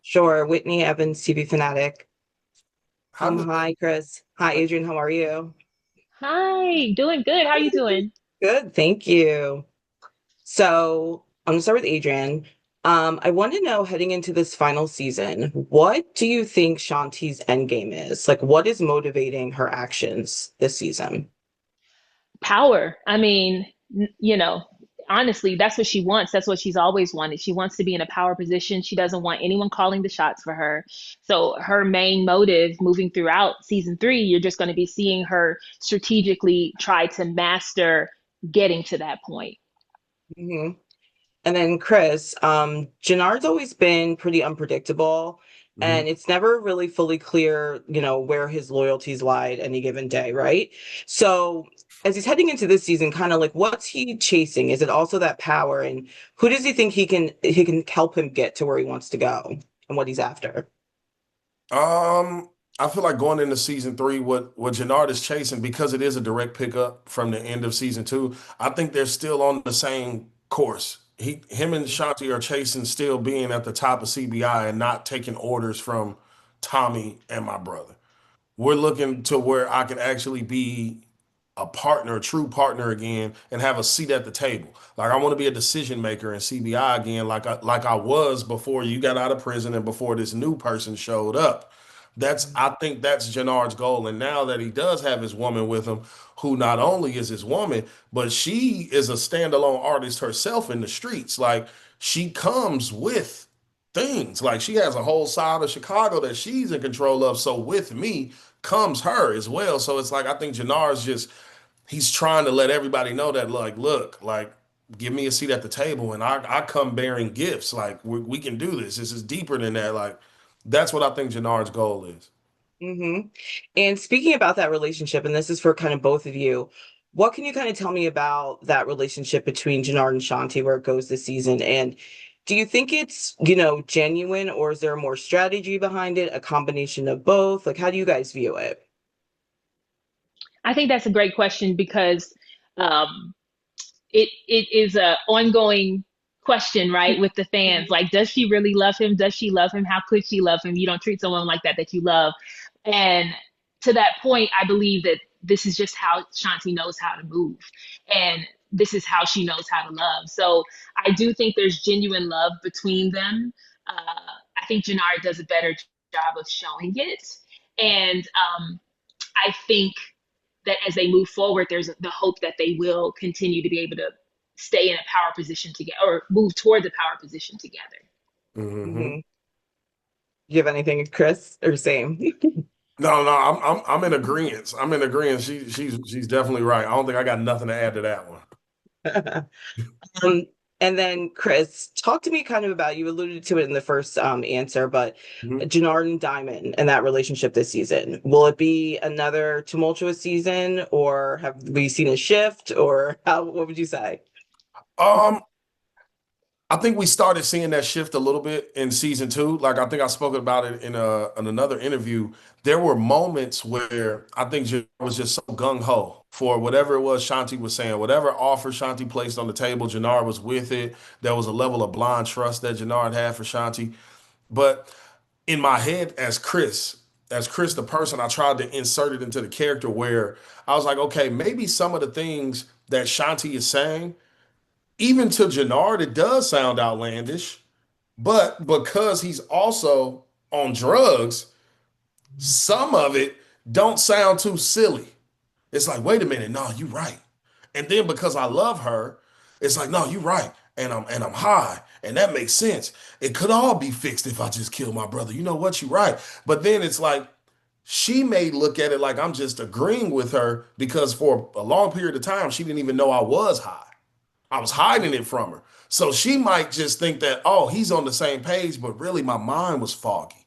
Sure. Whitney Evans, TV fanatic. Hello. Hi, Chris. Hi, Adrienne. How are you? Hi, doing good. How you doing? Good, thank you. So I'm gonna start with Adrienne. I want to know heading into this final season, what do you think Shanti's end game is? Like, what is motivating her actions this season? Power. Honestly, that's what she wants. That's what she's always wanted. She wants to be in a power position. She doesn't want anyone calling the shots for her. So her main motive moving throughout season three, you're just going to be seeing her strategically try to master getting to that point. hmm And then Chris, Jannard's always been pretty unpredictable, Mhm. and it's never really fully clear, where his loyalties lie at any given day, right? So as he's heading into this season, kind of like what's he chasing? Is it also that power? And who does he think he can help him get to where he wants to go and what he's after? Um, I feel like going into season three, what Jannard is chasing, because it is a direct pickup from the end of season two, I think they're still on the same course. Him and Shanti are chasing still being at the top of CBI and not taking orders from Tommy and my brother. We're looking to where I can actually be a partner, a true partner again, and have a seat at the table. Like I want to be a decision maker in CBI again, like I was before you got out of prison and before this new person showed up. I think that's Jannard's goal. And now that he does have his woman with him, who not only is his woman, but she is a standalone artist herself in the streets. Like she comes with things. Like she has a whole side of Chicago that she's in control of. So with me comes her as well. So it's like I think Jannard's just he's trying to let everybody know that like look like give me a seat at the table and I come bearing gifts like we can do this is deeper than that like that's what I think Jannard's goal is. hmm And speaking about that relationship, and this is for kind of both of you, what can you kind of tell me about that relationship between Jannard and Shanti, where it goes this season? And do you think it's, genuine, or is there more strategy behind it, a combination of both? Like, how do you guys view it? I think that's a great question because um, it is a ongoing question, right, with the fans. Like, does she really love him? Does she love him? How could she love him? You don't treat someone like that you love. And to that point, I believe that this is just how Shanti knows how to move. And this is how she knows how to love. So I do think there's genuine love between them. I think Jannard does a better job of showing it. And I think that as they move forward, there's the hope that they will continue to be able to stay in a power position together or move towards a power position together. Hmm. hmm Do you have anything, Chris, or same? No, I'm in agreement. I'm in agreement. She's definitely right. I don't think I got nothing to add to that one. Um, and then Chris, talk to me kind of about, you alluded to it in the first answer, but Mhm. Jannard and Diamond and that relationship this season. Will it be another tumultuous season, or have we seen a shift, or what would you say? Um, I think we started seeing that shift a little bit in season two. Like I think I spoke about it in another interview. There were moments where I think was just so gung ho for whatever it was Shanti was saying, whatever offer Shanti placed on the table, Jannard was with it. There was a level of blind trust that Jannard had for Shanti. But in my head, as Chris the person, I tried to insert it into the character where I was like, okay, maybe some of the things that Shanti is saying even to Jannard, it does sound outlandish, but because he's also on drugs, some of it don't sound too silly. It's like, wait a minute, no, you're right. And then because I love her, it's like, no, you're right. And I'm high. And that makes sense. It could all be fixed if I just kill my brother. You know what? You're right. But then it's like she may look at it like I'm just agreeing with her because for a long period of time, she didn't even know I was high. I was hiding it from her. So she might just think that, oh, he's on the same page, but really my mind was foggy.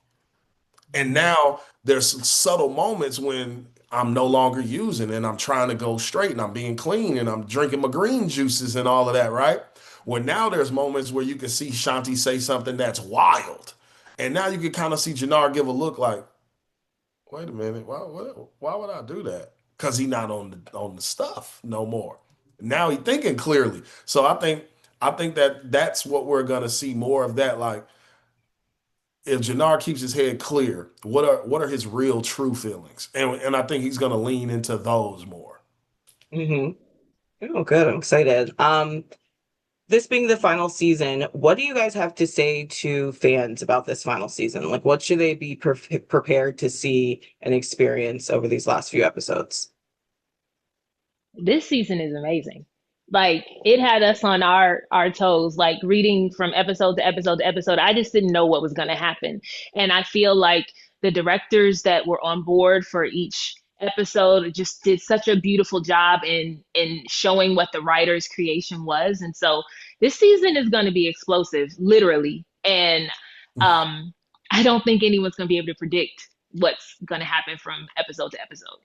And now there's some subtle moments when I'm no longer using and I'm trying to go straight and I'm being clean and I'm drinking my green juices and all of that, right? Well, now there's moments where you can see Shanti say something that's wild. And now you can kind of see Jannar give a look like, wait a minute, why would I do that? Because he's not on the stuff no more. Now he's thinking clearly. So I think that that's what we're gonna see more of that. Like if Jannard keeps his head clear, what are his real true feelings? And I think he's going to lean into those more. Hmm. Oh, good. I'm excited. This being the final season, what do you guys have to say to fans about this final season? Like, what should they be prepared to see and experience over these last few episodes? This season is amazing. Like it had us on our toes, like reading from episode to episode to episode. I just didn't know what was going to happen, and I feel like the directors that were on board for each episode just did such a beautiful job in showing what the writer's creation was. And so this season is going to be explosive, literally. And um, I don't think anyone's going to be able to predict what's going to happen from episode to episode.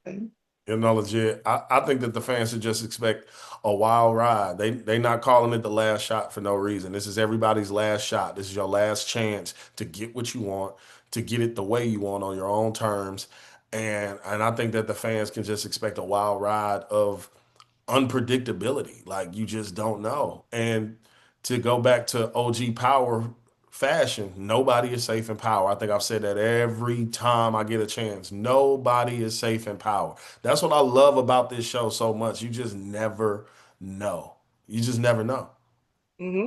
Okay. Legit. I think that the fans should just expect a wild ride. They not calling it the last shot for no reason. This is everybody's last shot. This is your last chance to get what you want, to get it the way you want on your own terms. And I think that the fans can just expect a wild ride of unpredictability. Like you just don't know. And to go back to OG power fashion, nobody is safe in power. I think I've said that every time I get a chance. Nobody is safe in power. That's what I love about this show so much. You just never know. You just never know. Hmm.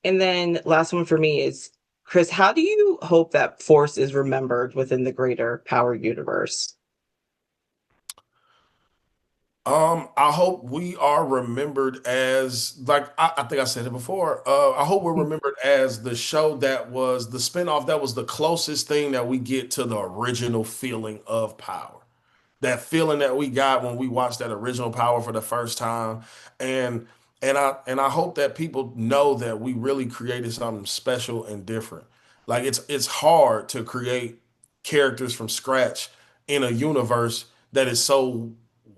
And then last one for me is, Chris, how do you hope that Force is remembered within the greater Power universe? I hope we are remembered as like I think I said it before. I hope we're remembered as the show that was the spinoff that was the closest thing that we get to the original feeling of power. That feeling that we got when we watched that original Power for the first time, and and I hope that people know that we really created something special and different. Like it's hard to create characters from scratch in a universe that is so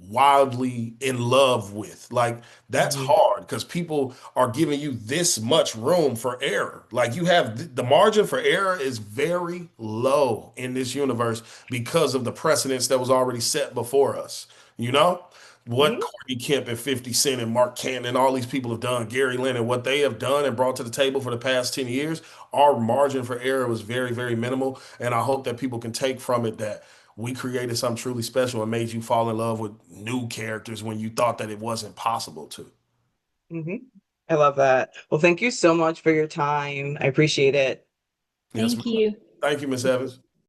wildly in love with. Like that's Hmm. hard because people are giving you this much room for error. Like you have the margin for error is very low in this universe because of the precedence that was already set before us. You know what Hmm. Courtney Kemp and 50 Cent and Mark Canton and all these people have done, Gary Lynn and what they have done and brought to the table for the past 10 years, our margin for error was very, very minimal. And I hope that people can take from it that we created something truly special and made you fall in love with new characters when you thought that it wasn't possible to. Hmm. I love that. Well, thank you so much for your time. I appreciate it. Yes, Thank ma'am. you. Thank you, Miss Evans.